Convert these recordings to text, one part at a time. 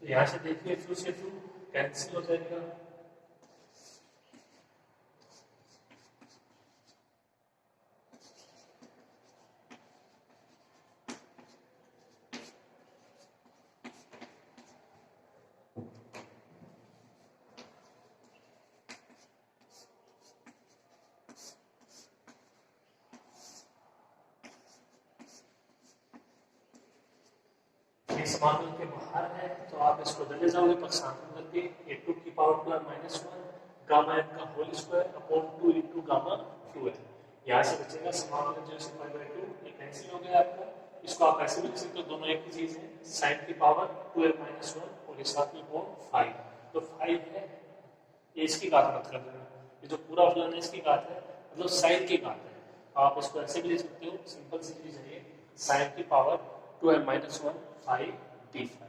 तो यहाँ से देखिए 2 से 2 कैंसिल हो जाएगा। समाकलन के बाहर है तो आप इसको बदले जाओगे पक्षांतर करके, ये 2 की power plus minus 1 gamma n का whole square upon 2 into gamma 2 है। यहाँ से बचेगा समाकलन जो है पाई बाई 2, ये कैंसिल हो गया आपका। इसको आप ऐसे भी लिख सकते हो, दोनों एक ही चीज है, साइन की पावर 2n माइनस 1 और इस साथ में अपॉन 5, तो 5 है, ये इसकी घात मत कर देना, ये जो पूरा फलन है इसकी घात है, मतलब साइन की घात है। आप इसको ऐसे भी लिख सकते हो, सिंपल सी चीज है, साइन की पावर 2n माइनस 1 5 d5।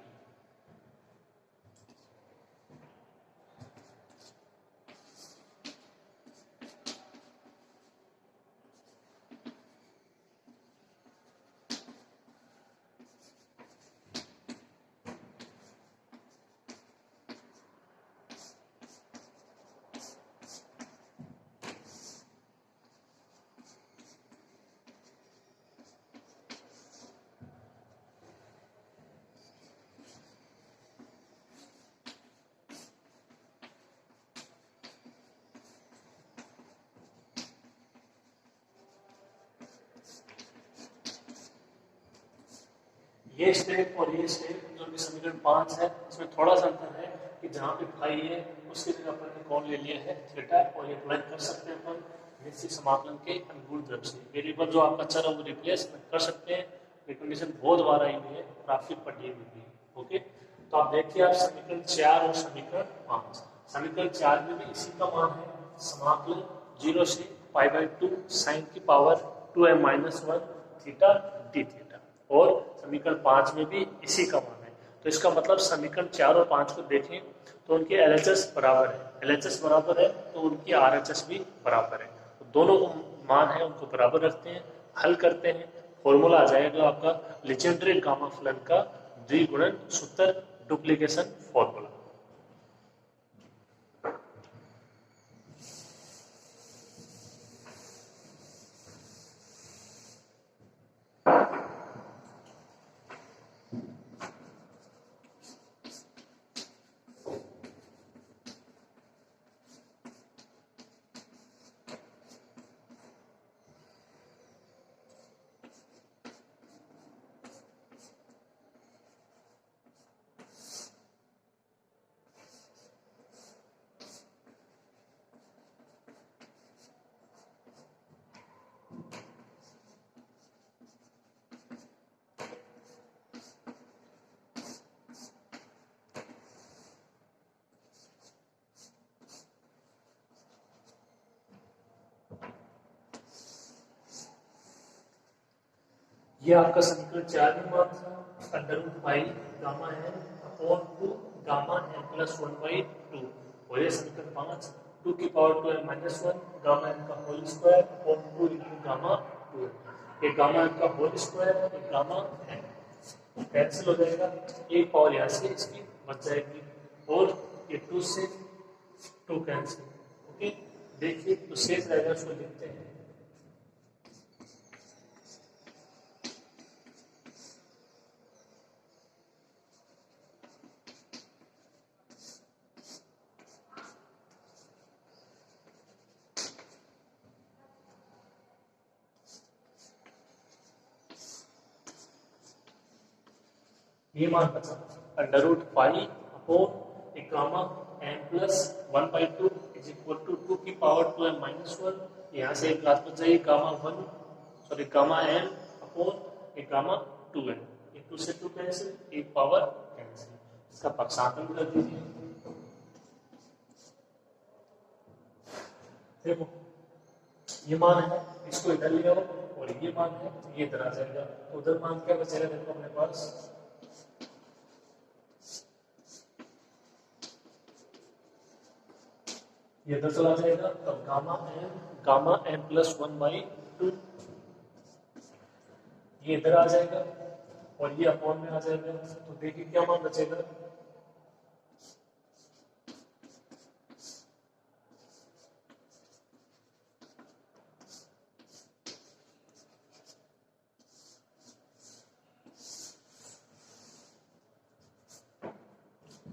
ये स्टेप और ये स्टेप जो कि समीकरण 5 है, इसमें थोड़ा सा अंतर है कि जहाँ पे फाई है उसकी जगह अपन ने कौन ले लिया है थीटा, और ये अप्लाई कर सकते हैं अपन निश्चित समाकलन के अनुकूल द्रव से। वेरिएबल जो आपका चर है वो रिप्लेस कर सकते हैं, ये कंडीशन बहुत बार आई हुई है और आपकी पढ़ी हुई है। ओके, तो आप देखिए, आप समीकरण 4 और समीकरण 5, समीकरण 4 में भी इसी का मान है, समाकलन 0 से पाई बाई 2 साइन की power 2m minus 1 theta D theta, और समीकरण 5 में भी इसी का मान है। तो इसका मतलब समीकरण 4 और 5 को देखें तो उनके LHS बराबर है, LHS बराबर है तो उनकी RHS भी बराबर है, तो दोनों मान है उनको बराबर रखते हैं, हल करते हैं, फॉर्मूला आ जाएगा आपका लीजेंड्रे गामा फलन का द्विगुणन सूत्र डुप्लीकेशन फॉर्मूला। ये आपका समीकरण 4 में मान था, under root pi gamma n upon 2 gamma n plus 1 by 2, और ये समीकरण 5 2 की power 2n minus 1 gamma n का whole square upon 2 into gamma 2, ये गामा एन का होल स्क्वायर, ये गामा एन कैंसिल हो जाएगा, एक पावर यहाँ से इसकी बच जाएगी, और ये 2 से 2 कैंसिल। ओके, देखिए तो शेष रहेगा, उसको लिखते हैं, ये मान बचा अंडर रूट पाई अपॉन एक gamma n plus 1 by 2 is equal to 2 की पावर 2m माइनस 1, यहाँ से एक घात बच जाएगी gamma 1 sorry gamma n upon एक गामा 2n, एक 2 से 2 कैंसिल, एक पावर कैंसिल, इसका पक्षांतर कर दीजिए। देखो ये मान है, इसको इधर ले आओ, और ये मान है तो ये इधर आ जाएगा, उधर मान क्या बचेगा, देखो अपने पास ये इधर चला जाएगा, तब गामा एन प्लस 1 बाई 2 ये इधर आ जाएगा, और ये अपॉन में आ जाएगा, तो देखिए क्या मान बचेगा,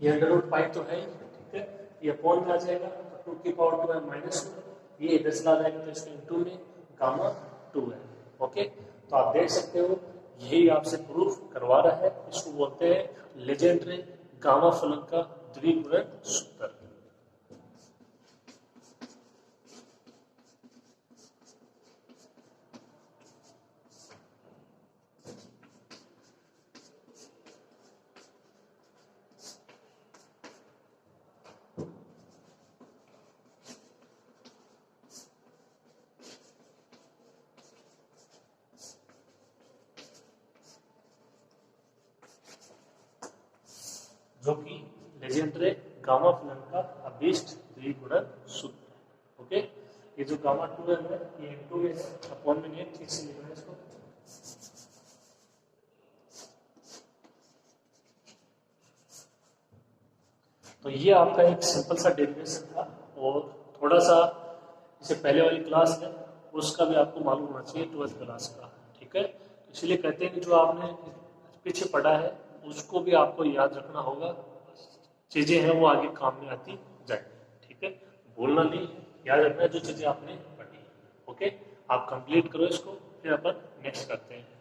ये अंडर रूट 5 तो है ही, ठीक है, ये अपॉन में आ जाएगा तो 2 की पावर 2 है -2, ये इधर चला जाएगा तो इसके इनटू में गामा 2 है। ओके, तो आप देख सकते हो यही आपसे प्रूफ करवा रहा है, इसको बोलते हैं लेजेंडरी गामा फलन का द्विगुणन सूत्र। जो कि लेजेंडरे गामा फलन का अभीष्ट द्विगुणन सूत्र है। ओके, ये जो गामा 2 है ये इनटू में है, अपॉन में नहीं, ठीक से लिखना है इसको। तो ये आपका एक सिंपल सा डेरिवेशन था, और थोड़ा सा जैसे पहले वाली क्लास है उसका भी आपको मालूम होना चाहिए 12th क्लास का, ठीक है। तो इसलिए कहते हैं कि जो आपने पीछे पढ़ा है उसको भी आपको याद रखना होगा, चीजें हैं वो आगे काम में आती जाएगी, ठीक है। भूलना नहीं, याद रखना है जो चीजें आपने पढ़ी। ओके, आप कंप्लीट करो इसको, फिर अपन नेक्स्ट करते हैं।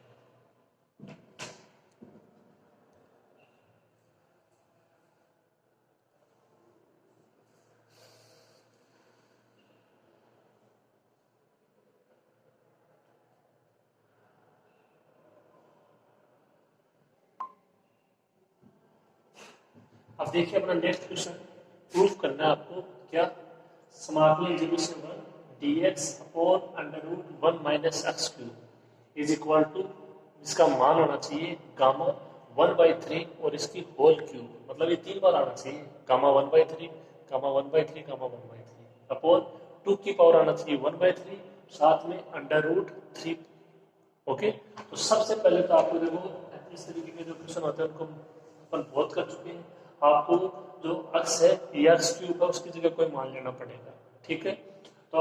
अब देखिए अपना नेक्स्ट क्वेश्चन, प्रूफ करना है आपको क्या, समाकलन division 1 dx upon under root 1 minus x cube is equal to, इसका मान होना चाहिए गामा 1/3 और इसकी होल क्यूब, मतलब ये 3 बार आना चाहिए, गामा 1/3 गामा 1/3 गामा 1/3 अपॉन 2 की पावर आना चाहिए 1/3, साथ में अंडर रूट 3। ओके, तो सबसे पहले तो आपको देखो इस तरीके के जो क्वेश्चन होते हैं उनको अपन बहुत कर चुके हैं। आपको जो अक्स है ये अक्स क्यूब है, उसकी जगह कोई मान लेना पड़ेगा, ठीक है। तो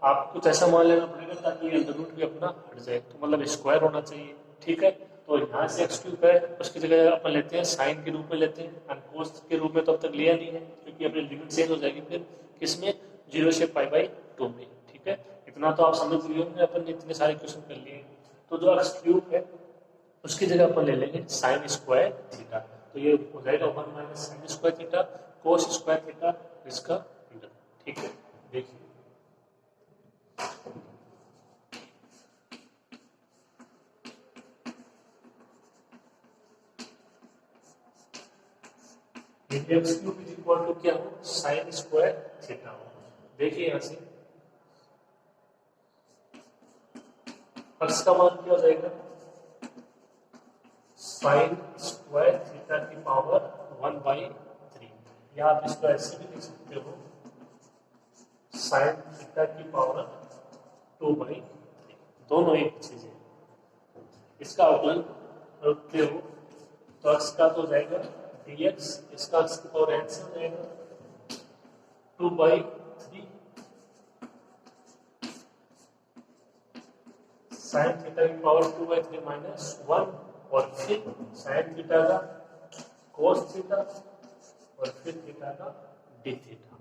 आपको कुछ ऐसा मान लेना पड़ेगा ताकि अंडर रूट भी अपना हट जाए, तो मतलब स्क्वायर होना चाहिए, ठीक है। तो यहाँ से एक्स क्यूब है, उसकी जगह अपन लेते हैं साइन के रूप में लेते हैं, एंड कोस के रूप में तो अब तक लिया नहीं है क्योंकि अपनी लिमिट चेंज हो जाएगी फिर किसमें, 0 से π/2 में, ठीक है। इतना तो आप समझ लिए होंगे, अपन ने इतने सारे क्वेश्चन कर लिए। तो जो एक्स क्यूब है उसकी जगह अपन ले लेंगे साइन स्क्वायर थीटा, तो ये हो जाएगा 1 minus sine square theta cos square theta इसका अंडर, ठीक है। देखिए x cube is equal to क्या हो, साइन स्क्वायर थीटा हो। देखिए यहाँ से एक्स का मान क्या हो जाएगा, साइन स्क्वायर थीटा की पावर 1/3, या आप इसको ऐसे भी लिख सकते हो साइन थीटा की पावर 2/3, दोनों एक चीज है। इसका अवकलन रखते हो तो एक्स का तो हो जाएगा dx, इसका एक्स की पावर n से हो जाएगा 2/3 साइन थीटा की पावर 2/3 माइनस 1, और फिर साइन थीटा का कोस थीटा और फिर थीटा का डी थीटा।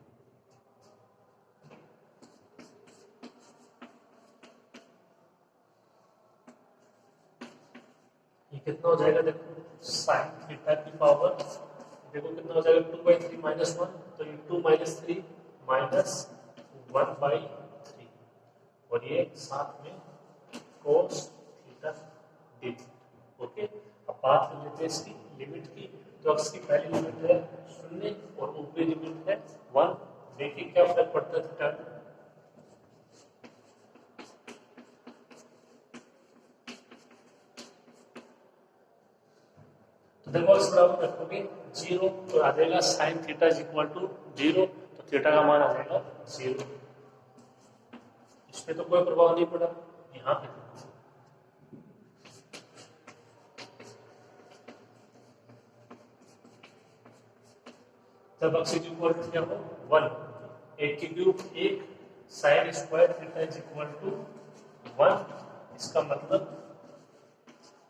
ये कितना हो जाएगा, देखो साइन थीटा की पावर देखो कितना हो जाएगा 2/3 माइनस 1, तो ये 2 माइनस 3 माइनस 1/3, और ये साथ में cos theta D theta. Okay, अब बात कर लेते हैं इसकी लिमिट की। तो एक्स की पहली लिमिट है 0 और ऊपरी लिमिट है 1। देखिए क्या फर्क पड़ता है थीटा में, तो देखो इस बराबर रखोगे 0 तो आ जाएगा sine theta is equal to 0, तो थीटा का मान आ जाएगा 0। इसमें तो कोई प्रभाव नहीं पड़ा, यहाँ पे जब एक्स इज इक्वल टू क्या हो 1, 1 की cube 1, sine square theta is equal to 1, इसका मतलब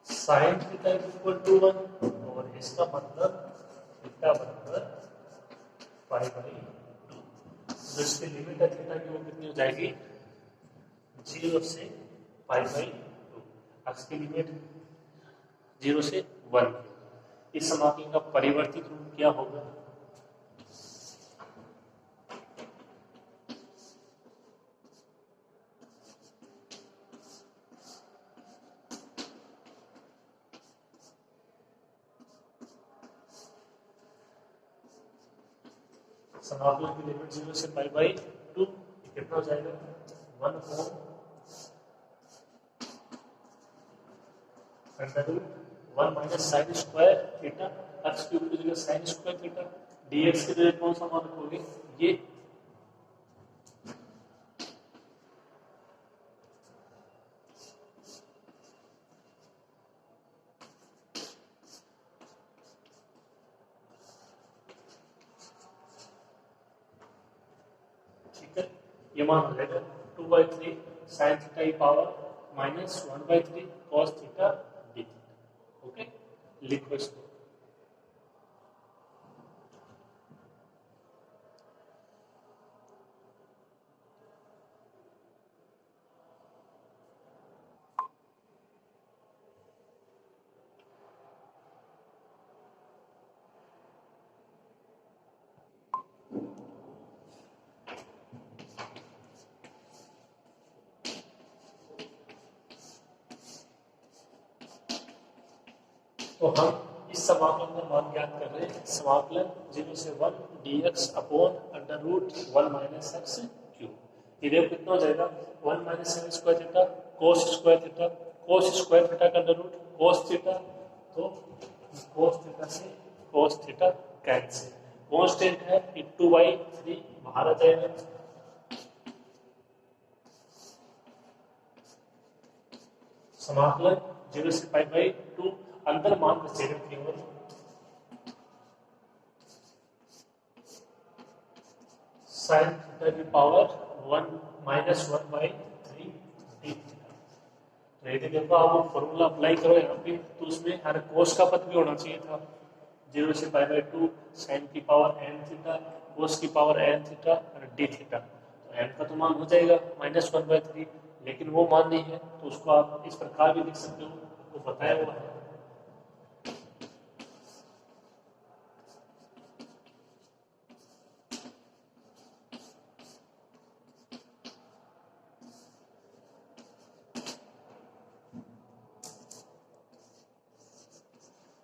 sine theta is equal to 1, और इसका मतलब थीटा बराबर पाई बाई 2। तो इसकी लिमिट है थीटा की वो कितनी हो जाएगी 0 से पाई बाई 2। एक्स की लिमिट 0 से 1। इस समाकलन का परिवर्तित रूप क्या होगा समाकलन की लिमिट 0 से पाई बाई 2 कितना हो जाएगा 1 upon under root 1 minus sine square theta x cube की जगह साइन स्क्वायर थीटा डीएक्स की जगह कौन सा मान रखोगे ये ये मान हो जाएगा 2/3 साइन थीटा की power minus 1/3 cos theta D theta. Okay लिखो इसको तो हम इस समाकलन का मान ज्ञात कर रहे हैं समाकलन 0 से 1 dx upon under root 1 minus x cube. ये देखो कितना हो जाएगा 1 minus sine square theta cos square theta का अंडर रूट कोस थीटा। तो कोस थीटा से कोस थीटा कैंसिल कांस्टेंट है 2/3 बाहर आ जाएगा। समाकलन 0 से पाई बाई 2 अंदर मान बचेगा केवल साइन थीटा की पावर 1 माइनस 1/3 डी थीटा। तो यदि देखो आप वो फॉर्मूला अप्लाई करो यहाँ पे तो उसमें हर कोस का पद भी होना चाहिए था 0 से पाई बाई 2 साइन की पावर n थीटा कोस की पावर n थीटा और डी थीटा। तो n का तो मान हो जाएगा माइनस 1/3 लेकिन वो मान नहीं है तो उसको आप इस प्रकार भी लिख सकते हो आपको बताया हुआ है।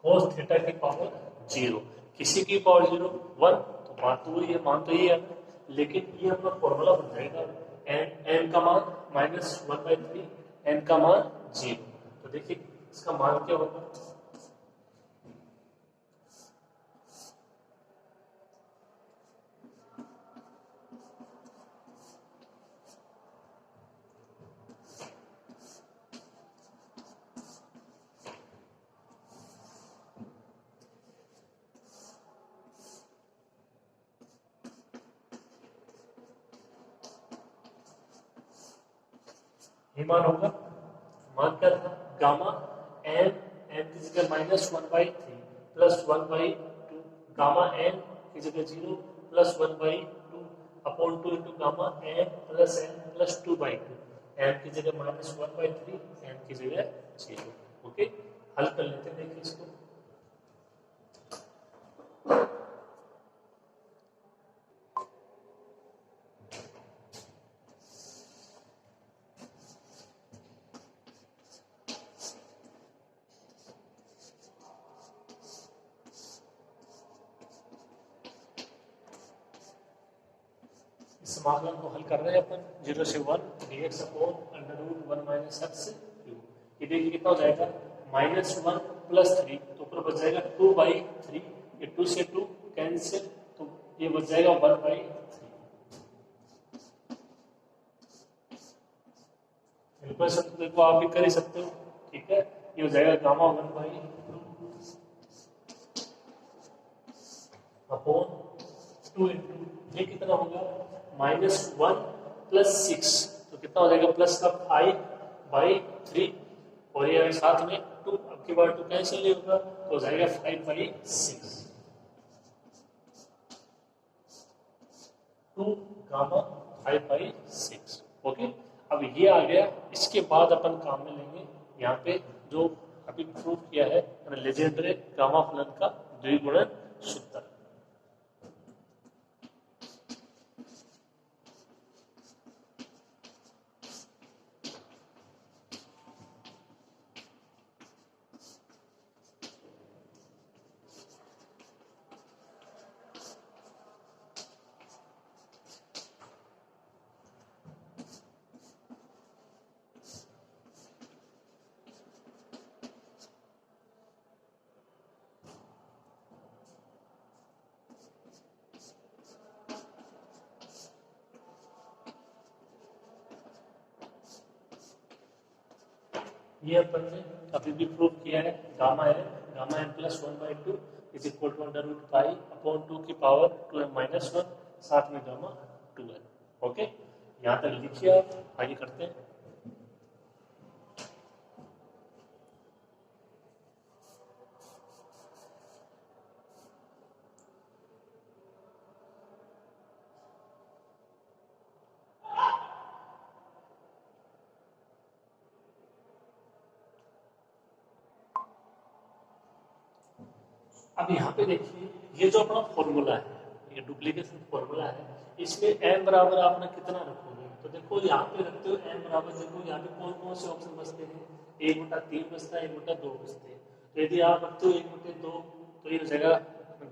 कोस थीटा की पावर 0 किसी की पावर 0 1 तो बात तो वही है मान तो ये है लेकिन ये अपना फॉर्मूला बन जाएगा n का मान माइनस 1/3 n का मान 0। तो देखिए इसका मान क्या होगा ये मान होगा मान क्या था गामा n की जगह माइनस 1/3 प्लस 1/2 गामा n की जगह 0 plus 1/2 upon 2 into gamma n plus n plus 2/2 n की जगह माइनस 1/3 n की जगह 0। ओके हल कर लेते हैं देखिए इसको समाकलन को हल कर रहे हैं अपन 0 से 1 dx upon under root 1 minus x cube. ये देखिए कितना हो जाएगा माइनस 1 प्लस 3 तो ऊपर बच जाएगा 2/3 ये 2 से 2 कैंसिल तो ये बच जाएगा 1/3। बिल्कुल सब देखो आप भी कर ही सकते हो ठीक है ये हो जाएगा गामा 1/2 अपॉन 2 इंटू ये कितना होगा माइनस 1 प्लस 6 तो कितना हो जाएगा प्लस का 5/3 और ये साथ में 2 अब की बार 2 कैंसिल नहीं होगा तो हो जाएगा 5/6। 2 गामा 5/6। ओके, अब ये आ गया। इसके बाद अपन काम में लेंगे यहाँ पे जो अभी प्रूव किया है लेजेंडरे गामा फलन का द्विगुणन सूत्र। ये अपन ने अभी भी प्रूव किया है gamma n plus 1/2 is equal to under root pi upon 2 की पावर 2m-1 साथ में गामा 2n। ओके, यहाँ तक लिखिए, आप आगे करते हैं। अब यहाँ पे देखिए, ये जो अपना फॉर्मूला है, ये डुप्लीकेशन फॉर्मूला है, इसमें m बराबर आपने कितना रखोगे? तो देखो यहाँ पे रखते हो m बराबर, देखो यहाँ पे कौन कौन से ऑप्शन बचते हैं? 1/3 बचता है, 1/2 बचते हैं। तो यदि आप रखते हो 1/2 तो ये हो जाएगा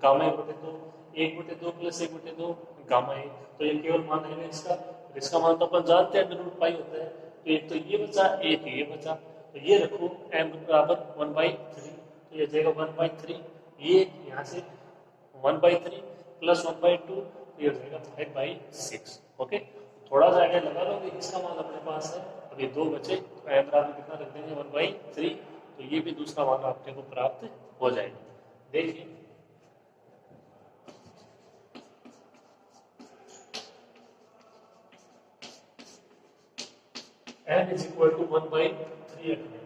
गामा 1/2, 1/2 प्लस 1/2 गामा 1। तो ये केवल मान है इसका, इसका मान तो अपन जानते हैं अंडर रूट पाई होता है। तो एक तो ये बचा, एक ये बचा, तो ये रखो m बराबर 1/3, तो ये जाएगा 1/3। ये यहाँ से 1/3 प्लस 1/2 तो ये हो जाएगा 5/6। ओके, थोड़ा सा आइडिया लगा लो कि इसका मान अपने पास है। अब ये 2 बचे तो m बराबर कितना रख देंगे 1/3, तो ये भी दूसरा मान आपके को प्राप्त हो जाएगा। देखिए n इज इक्वल टू 1/3 रखने का।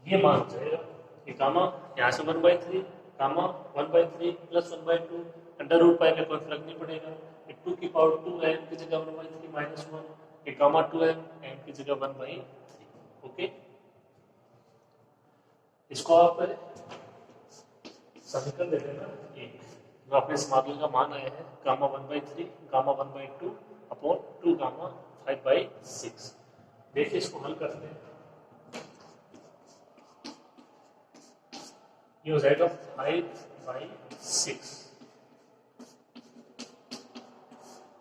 ये मान जाएगा कि गामा यहाँ से 1/3, gamma 1/3 plus 1/2 under root pi में कोई फर्क नहीं पड़ेगा। 2 की पावर 2m की जगह 1/3 माइनस 1, ये गामा 2m m की जगह 1/3। ओके, इसको आप समीकरण दे देना एक, जो अपने समाकलन का मान आया है गामा 1/3 गामा 1/2 अपॉन 2 गामा 5/6। देखिए इसको हल करते हैं। ये हो जाएगा 5/6।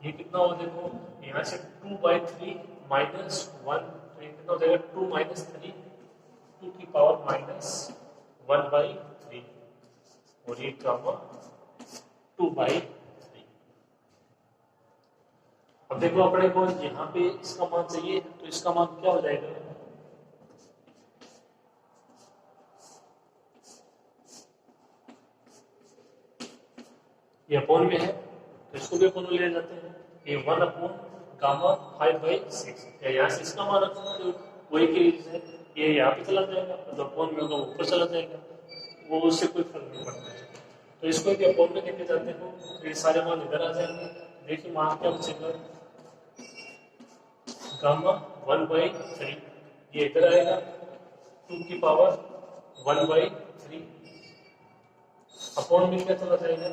ये कितना हो, देखो यहाँ से 2/3 माइनस 1, तो ये कितना हो जाएगा 2 माइनस 3, 2 की पावर माइनस 1/3, और ये गामा 2/3। अब देखो अपने को यहाँ पे इसका मान चाहिए, तो इसका मान क्या हो जाएगा? ये अपोन में है तो इसको भी अपोन में ले जाते हैं। ये 1 अपॉन गामा 5/6, या यहाँ से इसका मान रखना जो वही की है, ये यहाँ पे चला जाएगा, तो अपोन में होगा ऊपर चला जाएगा, वो उससे कोई फर्क नहीं पड़ता है। तो इसको यदि अपोन में लेके जाते हो तो ये सारे मान इधर आ जाएंगे। देखिए मान क्या बचेगा, गामा 1/3, ये इधर आएगा 2 की पावर 1/3 अपॉन में क्या चला जाएगा,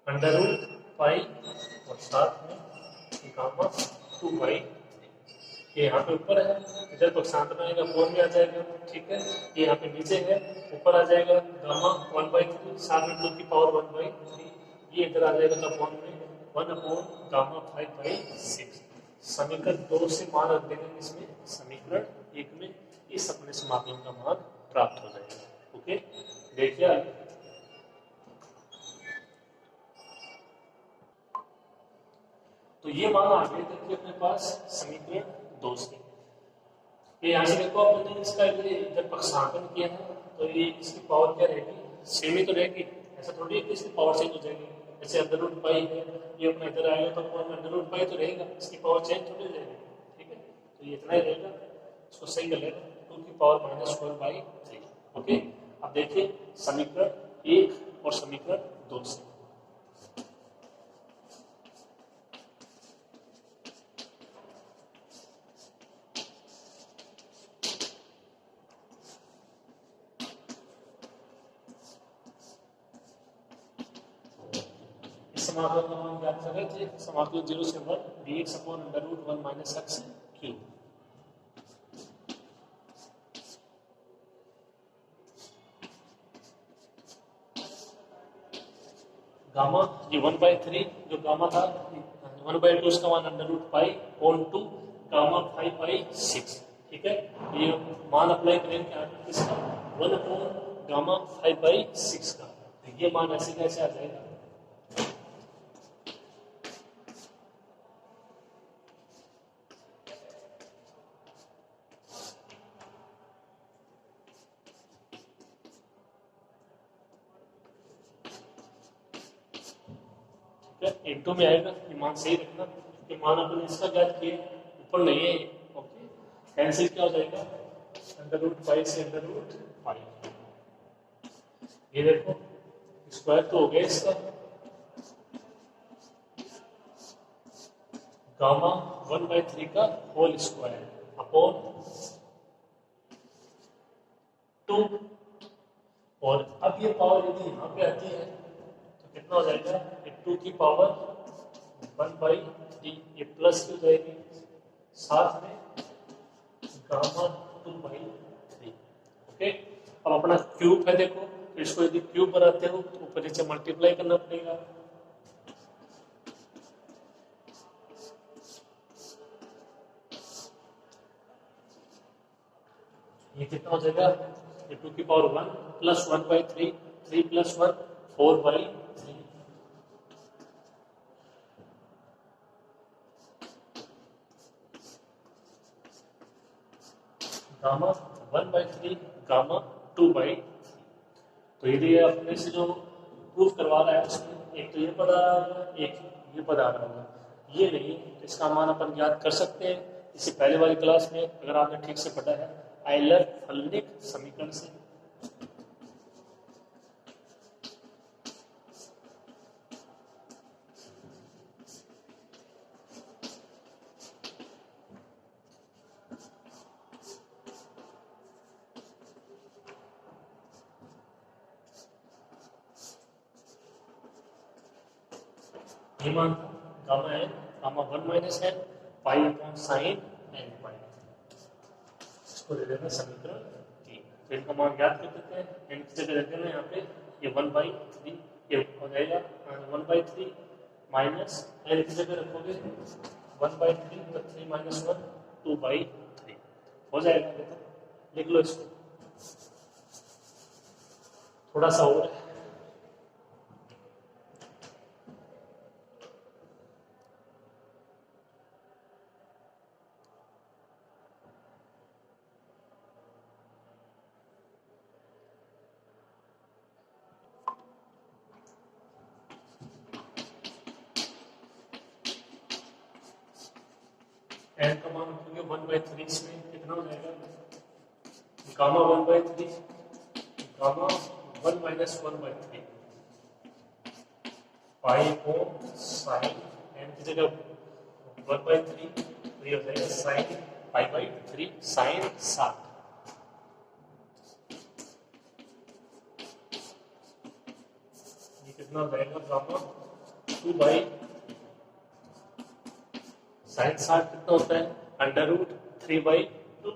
अंडर रूट पाई और साथ में गामा 2/3। ये यहाँ पे ऊपर है, इधर पक्षांतर आएगा अपॉन में आ जाएगा। ठीक है, ये यहाँ पे नीचे है, ऊपर आ जाएगा गामा 1/3 साथ में 2 की पावर 1/3, ये इधर आ जाएगा तो अपॉन में 1 अपॉन गामा 5/6। समीकरण 2 से मान रख देंगे इसमें, समीकरण 1 में इस अपने समाकलन का मान प्राप्त हो जाएगा। ओके, देखिए तो तो ये मान आ गया देखिए अपने पास समीकरण 2 से। ये यहाँ से देखो अपने इसका ये जब पक्षांकन किया है तो ये इसकी पावर क्या रहेगी, सेम ही तो रहेगी। ऐसा थोड़ी है कि इसकी पावर चेंज हो जाएगी। जैसे अंडर रूट पाई है, ये अपना इधर आएगा तो अंडर रूट पाई तो रहेगा, इसकी पावर चेंज थोड़ी हो जाएगी। ठीक है, तो ये इतना ही रहेगा, इसको सही कर लेना, 2 की पावर -1/3। ओके, अब देखिए समीकरण 1 और समीकरण 2 से। समाकलन का मान ज्ञात कर रहे थे, समाकलन 0 से 1 dx/√1 - x क्यूब। गामा ये 1/3 जो गामा था 1/2 उसका मान √π/2 गामा 5/6। ठीक है, ये मान अप्लाई करेंगे यहाँ किसका 1/गामा 5/6 का। ये मान ऐसे कैसे आ जाएगा, इंटू में आएगा, ये मान सही रखना क्योंकि मान अपन इसका ज्ञात किए ऊपर नहीं है। ओके, कैंसिल क्या हो जाएगा, √π से √π। ये देखो स्क्वायर तो हो गया इसका, गामा 1/3 का होल स्क्वायर अपॉन 2। और अब ये पावर यदि यहाँ पे आती है तो कितना हो जाएगा, 2 की पावर 1/3, ये प्लस की हो जाएगी, साथ में गामा 2/3। ओके, अब अपना क्यूब है देखो, तो इसको यदि क्यूब बनाते हो तो ऊपर नीचे मल्टीप्लाई करना पड़ेगा। ये कितना हो जाएगा, ये 2 की power 1 plus 1/3, 3 plus 1 4/3 gamma 1/3 gamma 2/3। तो यदि अपने से जो प्रूफ करवा रहा है उसमें एक तो ये पद आ रहा होगा, एक ये पद आ रहा होगा, ये नहीं तो इसका मान अपन ज्ञात कर सकते हैं। इससे पहले वाली क्लास में अगर आपने ठीक से पढ़ा है आयलर फलनिक समीकरण से। ये मान गामा है, गामा 1 माइनस है पाई अपॉन साइन एन पाई, इसको दे देना समीकरण 3। तो इनका मान ज्ञात कर देते हैं, एन की जगह रख देना यहाँ पे, ये 1/3 ये हो जाएगा 1/3 माइनस एन की जगह रखोगे 1/3 तो 3 - 1 2/3 हो जाएगा। देखो लिख लो इसको, थोड़ा सा और एन का मान रखोगे 1/3 में कितना हो जाएगा, गामा 1/3 गामा 1 माइनस 1/3 पाई को साइन एन की जगह 1/3 तो ये हो जाएगा साइन π/3 साइन 7। ये कितना हो जाएगा, गामा 2 साइन 7 कितना होता है, √3/2।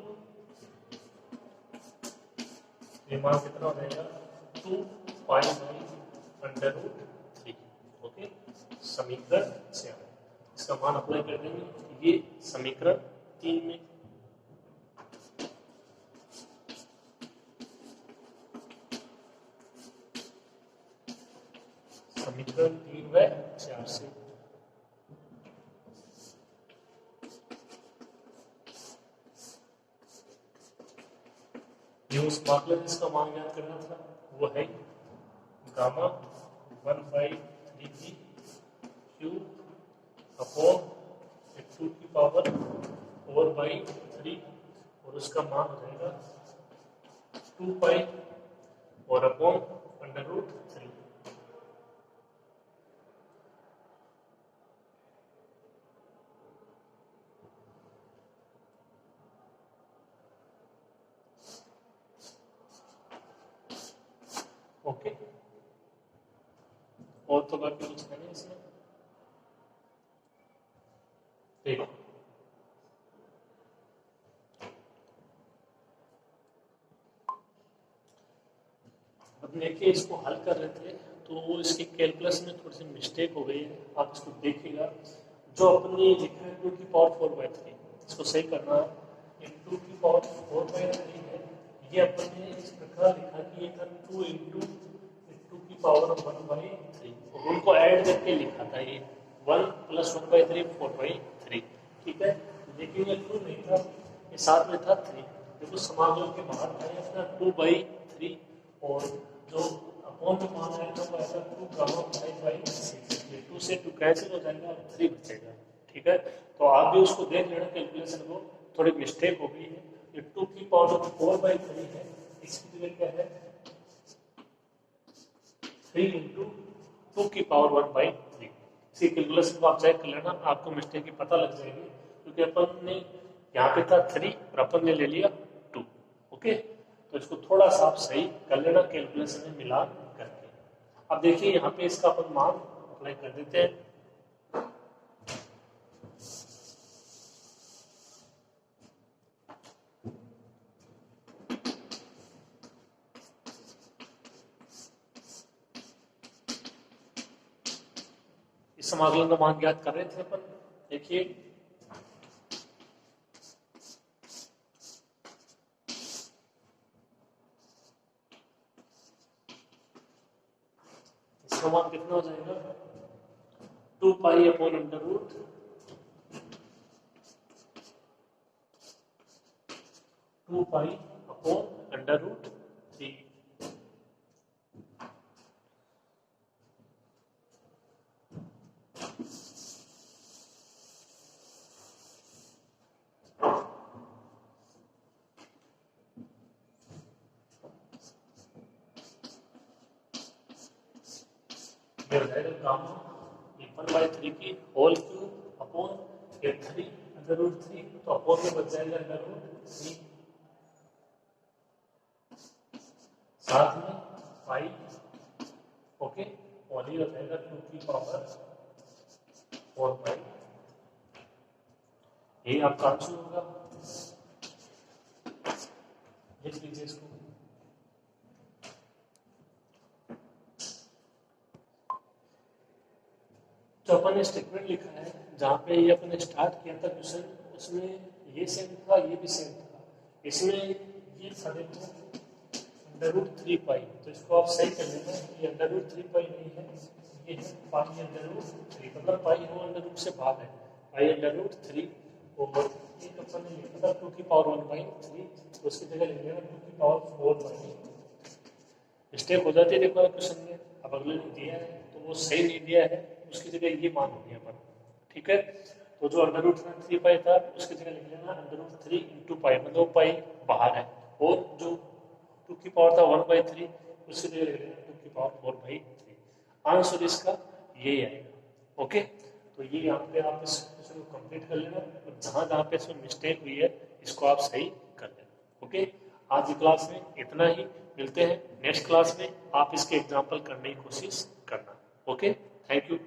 ये मान कितना हो जाएगा 2π/√3। ओके, समीकरण से इसका मान अप्लाई कर देंगे, ये समीकरण 3 में। समीकरण 3 व 4 से जो समाकलन इसका मान ज्ञात करना था वो है गामा 1/3 क्यूब अपॉन 2 की पावर 4/3 और उसका मान हो जाएगा 2 पाई और अपॉन √3। ओके, और तो बाकी कुछ नहीं इसमें। देखो अब देखिए इसको हल कर रहे थे तो इसकी कैलकुलस में थोड़ी सी मिस्टेक हो गई है, आप इसको देखिएगा। जो अपने लिखा है 2 की पावर 4/3, इसको सही करना है। ये 2 की पावर 4/3 है, ये अपन ने इस प्रकार लिखा कि ये था 2 × 2 की पावर 1/3 और उनको ऐड करके लिखा था ये 1 + 1/3 4/3, ठीक है। लेकिन ये 2 नहीं था, ये साथ में था 3। देखो समाकलन के बाहर था अपना 2/3 और जो अपॉन में मान आया था वो ऐसा 2 गामा 5/6, 2 से 2 कैंसिल हो जाएगा और 3 बचेगा, ठीक है। तो आप भी उसको देख लेना कैलकुलेशन को, थोड़ी मिस्टेक हो गई है। ये 2 की पावर 4/3 है, इसकी जगह क्या है 3 × 2 की पावर 1/3। इसी कैलकुलेशन को आप चेक कर लेना, आपको मिस्टेक की पता लग जाएगी, क्योंकि अपन ने यहाँ पे था 3 और अपन ने ले लिया 2। ओके, तो इसको थोड़ा सा आप सही कर लेना कैलकुलेशन में मिला करके। अब देखिए यहाँ पे इसका अपन मान अप्लाई कर देते हैं। इस समाकलन का मान ज्ञात कर रहे थे अपन। देखिए इसका मान कितना हो जाएगा 2 पाई अपॉन √, 2 पाई अपॉन √3। ये हो जाएगा गामा 1/3 की होल क्यूब अपॉन 3 √3, तो अपॉन में बच जाएगा √3, साथ में पाई। ओके, और ये हो जाएगा 2 की पावर 4/। यही आपका आंसर होगा। लिख लीजिए इसको। जो अपन ने स्टेटमेंट लिखा है, जहाँ पे ये अपन ने स्टार्ट किया था क्वेश्चन, उसमें ये सेम था, ये भी सेम था। इसमें ये था देखो √3 पाई, तो इसको आप सही कर लेना। ये √3 पाई नहीं है, ये है पाई √3, मतलब पाई हो √, से भाग है पाई √3। और एक अपन ने लिखा था 2 की पावर 1/3, तो उसकी जगह लिख लेना 2 की पावर 4/3। मिस्टेक हो जाती है देखो क्वेश्चन में। अब अगले ने दिया है तो वो सही नहीं दिया है, उसकी जगह ये मान हो गया पर, ठीक है। तो जो √3 पाई था उसकी जगह लिख लेना √3 × पाई, मतलब पाई बाहर है, और जो 2 की पावर था 1/3 उसकी जगह लिख लेना 2 की पावर 4/3। आंसर इसका यही आएगा। ओके, तो ये यहाँ पे आप इस क्वेश्चन को कंप्लीट कर लेना, और जहाँ जहाँ पे इसमें मिस्टेक हुई है इसको आप सही कर लेना। ओके, आज की क्लास में इतना ही, मिलते हैं नेक्स्ट क्लास में। आप इसके एग्जाम्पल करने की कोशिश करना। Okay, thank you.